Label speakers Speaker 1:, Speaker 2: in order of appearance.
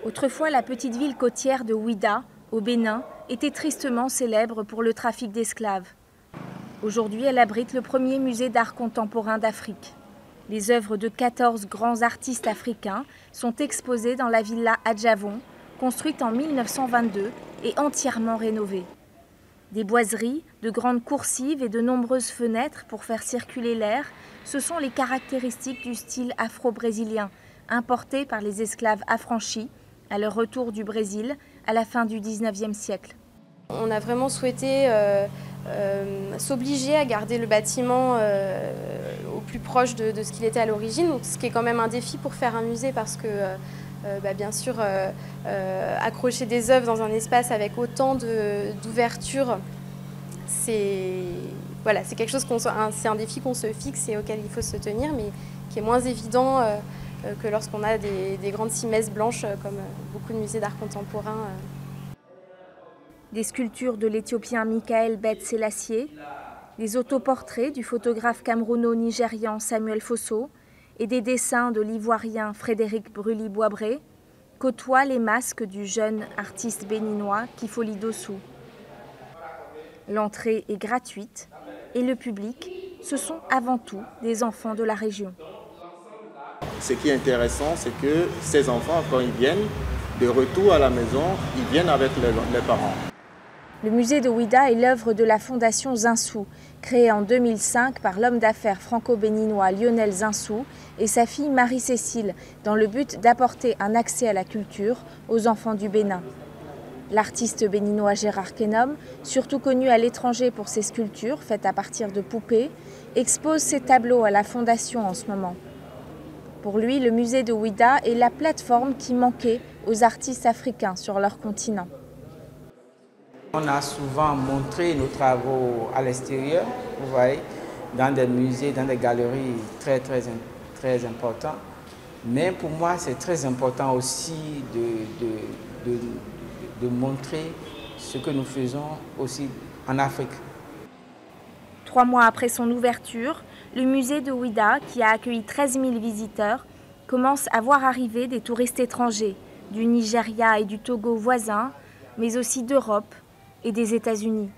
Speaker 1: Autrefois, la petite ville côtière de Ouidah, au Bénin, était tristement célèbre pour le trafic d'esclaves. Aujourd'hui, elle abrite le premier musée d'art contemporain d'Afrique. Les œuvres de 14 grands artistes africains sont exposées dans la villa Adjavon, construite en 1922 et entièrement rénovée. Des boiseries, de grandes coursives et de nombreuses fenêtres pour faire circuler l'air, ce sont les caractéristiques du style afro-brésilien, importé par les esclaves affranchis à leur retour du Brésil à la fin du XIXe siècle.
Speaker 2: On a vraiment souhaité s'obliger à garder le bâtiment au plus proche de ce qu'il était à l'origine, ce qui est quand même un défi pour faire un musée parce que bien sûr accrocher des œuvres dans un espace avec autant d'ouverture, c'est quelque chose c'est un défi qu'on se fixe et auquel il faut se tenir, mais qui est moins évident que lorsqu'on a des grandes cimaises blanches comme beaucoup de musées d'art contemporain.
Speaker 1: Des sculptures de l'Éthiopien Michael Bet Sélassié, des autoportraits du photographe camerouno-nigérian Samuel Fosso et des dessins de l'Ivoirien Frédéric Brully-Boisbré côtoient les masques du jeune artiste béninois Kifoli Dossou. L'entrée est gratuite et le public, ce sont avant tout des enfants de la région.
Speaker 3: Ce qui est intéressant, c'est que ces enfants, quand ils viennent de retour à la maison, ils viennent avec les parents.
Speaker 1: Le musée de Ouidah est l'œuvre de la fondation Zinsou, créée en 2005 par l'homme d'affaires franco-béninois Lionel Zinsou et sa fille Marie-Cécile, dans le but d'apporter un accès à la culture aux enfants du Bénin. L'artiste béninois Gérard Kennom, surtout connu à l'étranger pour ses sculptures faites à partir de poupées, expose ses tableaux à la fondation en ce moment. Pour lui, le musée de Ouidah est la plateforme qui manquait aux artistes africains sur leur continent.
Speaker 4: On a souvent montré nos travaux à l'extérieur, vous voyez, dans des musées, dans des galeries très importants. Mais pour moi, c'est très important aussi de montrer ce que nous faisons aussi en Afrique.
Speaker 1: 3 mois après son ouverture, le musée de Ouidah, qui a accueilli 13 000 visiteurs, commence à voir arriver des touristes étrangers, du Nigeria et du Togo voisins, mais aussi d'Europe et des États-Unis.